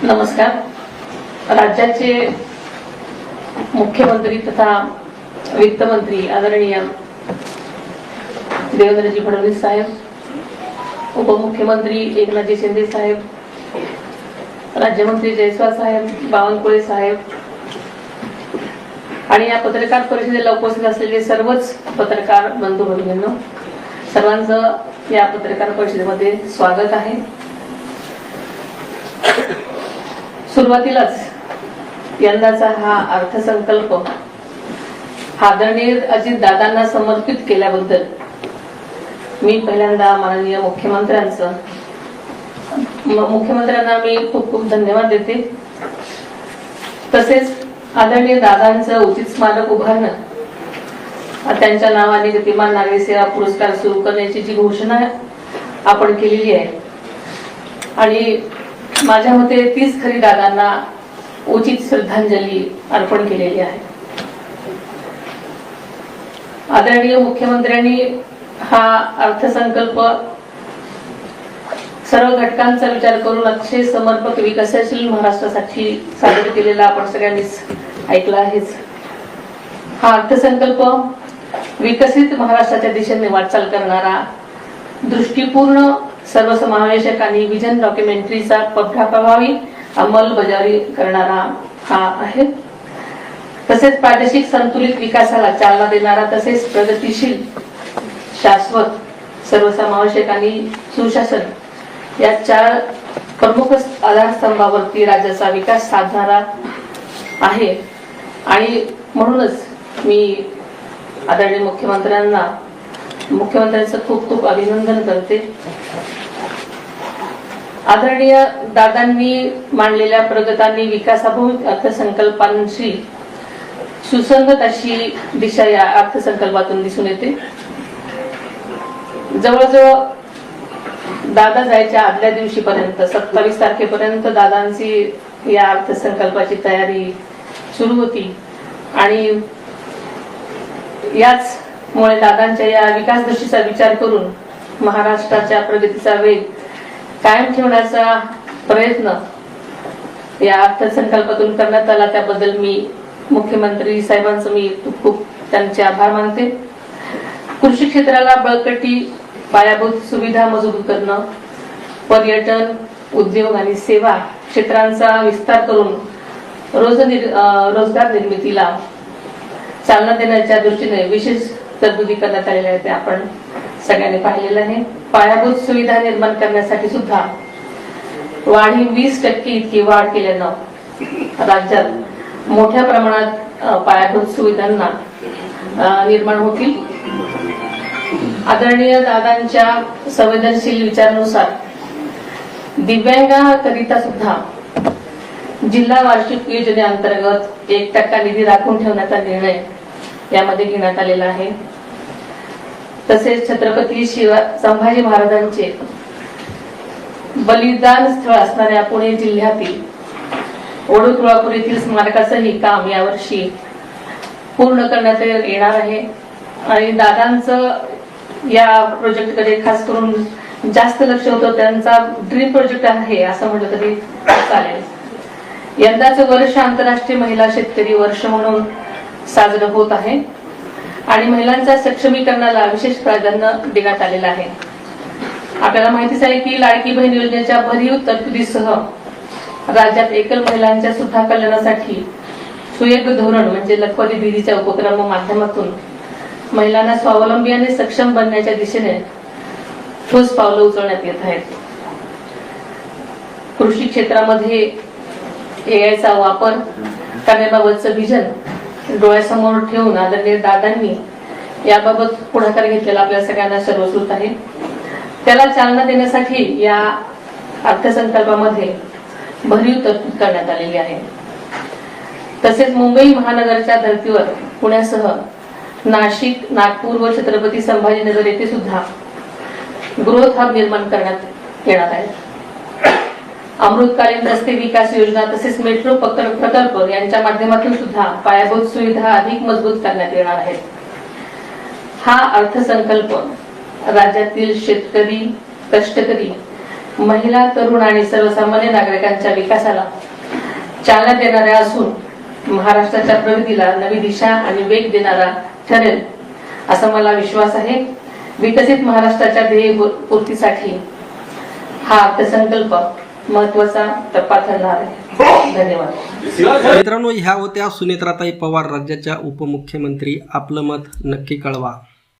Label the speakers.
Speaker 1: नमस्कार. राज्याचे मुख्यमंत्री तथा वित्तमंत्री आदरणीय देवेंद्रजी फडणवीस साहेब, उपमुख्यमंत्री एकनाथजी शिंदे साहेब, राज्यमंत्री जयस्वाल साहेब, बावनकुळे साहेब आणि या पत्रकार परिषदेला उपस्थित असलेले सर्वच पत्रकार बंधू भगिनींनो, सर्वांचं या पत्रकार परिषदेमध्ये स्वागत आहे. सुरुवातीलाच यंदाचा हा अर्थसंकल्प आदरणीय अजितदादांना समर्पित केल्याबद्दल मी पहिल्यांदा माननीय मुख्यमंत्र्यांना मी खूप खूप धन्यवाद देते. तसेच आदरणीय दादांचं उचित स्मारक उभारणं, त्यांच्या नावाने गतिमान नागरी सेवा पुरस्कार सुरू करण्याची जी घोषणा आपण केलेली आहे आणि माझ्या मते तीच खरी दादांना उचित श्रद्धांजली अर्पण केलेली आहे. आदरणीय मुख्यमंत्र्यांनी हा अर्थसंकल्प सर्व घटकांचा विचार करून अतिशय समर्पक विकसनशील महाराष्ट्रासाठी सादर केलेला आपण सगळ्यांनीच ऐकला आहेच. हा अर्थसंकल्प विकसित महाराष्ट्राच्या दिशेने वाटचाल करणारा, दृष्टीपूर्ण, सर्वसमावेशक आणि विजन डॉक्युमेंटरीचा प्रभावी अंमलबजावणी करणारा हा आहे. तसेच प्रादेशिक संतुलित विकासाला चालना देणारा, तसेच प्रगतिशील, शाश्वत, सर्वसमावेशक आणि सुशासन या 4 प्रमुख आधारस्तंभावरती राज्याचा विकास साधणारा आहे. आणि म्हणूनच मी आदरणीय मुख्यमंत्र्यांचं खूप खूप अभिनंदन करते. आदरणीय दादांनी मांडलेल्या प्रगतांनी विकासाभिमुख अर्थसंकल्पांशी सुसंगत अशी दिशा या अर्थसंकल्पातून दिसून येते. जवळजवळ दादा जायच्या आदल्या दिवशीपर्यंत 27 तारखेपर्यंत दादांची या अर्थसंकल्पाची तयारी सुरू होती आणि याच मुळे दादांच्या या विकास दृष्टीचा विचार करून महाराष्ट्राच्या प्रगतीचा वेग कायम ठेवण्याचा प्रयत्न या अर्थसंकल्पातून करण्यात आला. त्याबद्दल मी मुख्यमंत्री साहेबांचं मी खूप त्यांचे आभार मानते. कृषी क्षेत्राला बळकटी, पायाभूत सुविधा मजबूत करणं, पर्यटन, उद्योग आणि सेवा क्षेत्रांचा विस्तार करून रोजगार निर्मितीला चालना देण्याच्या दृष्टीने विशेष तरतुदी करण्यात आलेल्या आहेत. ते आपण सगळ्यांनी पाहिलेलं आहे. पायाभूत सुविधा निर्माण करण्यासाठी सुद्धा वाढीव 20% इतकी वाढ केल्यानं राज्यात मोठ्या प्रमाणात पायाभूत सुविधांना निर्माण होतील. आदरणीय दादांच्या संवेदनशील विचारानुसार दिव्यांगाकरिता सुद्धा जिल्हा वार्षिक योजनेअंतर्गत 1% निधी राखून ठेवण्याचा निर्णय यामध्ये घेण्यात आलेला आहे. तसेच छत्रपती संभाजी महाराजांचे बलिदान स्थळ असणाऱ्या पुणे जिल्ह्यातील वडूतुळापूर येथील स्मारकाचंही काम यावर्षी पूर्ण करण्यात येणार आहे. आणि दादांचं या प्रोजेक्टकडे खास करून जास्त लक्ष होतं. त्यांचा ड्रीम प्रोजेक्ट आहे असं म्हटलं तरी चालेल. यंदाचं वर्ष आंतरराष्ट्रीय महिला शेतकरी वर्ष म्हणून साजरं होत आहे आणि महिलांच्या सक्षमीकरणाला विशेष प्राधान्य देण्यात आलेलं आहे. आपल्याला माहितीच आहे की लाडकी बहीण योजनेच्या भरीव तरतुदीसह राज्यात एकल महिलांच्या सुद्धा कल्याणासाठी सुयोग्य धोरण म्हणजे लखपती दीदीच्या उपक्रम माध्यमातून महिलांना स्वावलंबी आणि सक्षम बनण्याच्या दिशेने ठोस पावलं उचलण्यात येत आहेत. कृषी क्षेत्रामध्ये एआयचा वापर करण्याबाबतचं विजन डोळ्यासमोर ठेवून आदरणीय दादांनी याबाबत पुढाकार घेतलेला आपल्या सगळ्यांना सर्वश्रुत आहे. त्याला चालना देण्यासाठी या अर्थसंकल्पामध्ये भरीव तरतूद करण्यात आलेली आहे. तसेच मुंबई महानगरच्या धर्तीवर पुण्यासह नाशिक, नागपूर व छत्रपती संभाजीनगर येथे सुद्धा ग्रोथ हब निर्माण करण्यात येणार आहे. अमृतकालीन रस्ते विकास योजना तसेच मेट्रो प्रकल्प यांच्या माध्यमातून सुद्धा पायाभूत सुविधा अधिक मजबूत करण्यात येणार आहेत. हा अर्थसंकल्प राज्यातील शेतकरी, कष्टकरी महिला, तरुण आणि सर्वसामान्य नागरिकांच्या विकासाला चालना देणाऱ्या असून महाराष्ट्राच्या प्रगतीला नवी दिशा आणि वेग देणारा ठरेल असा मला विश्वास आहे. विकसित महाराष्ट्राच्या ध्येय पूर्तीसाठी हा अर्थसंकल्प महत्वाचा टप्पा ठरणार आहे. धन्यवाद.
Speaker 2: मित्रांनो, ह्या होत्या सुनेत्राताई पवार, राज्याच्या उपमुख्यमंत्री. आपलं मत नक्की कळवा.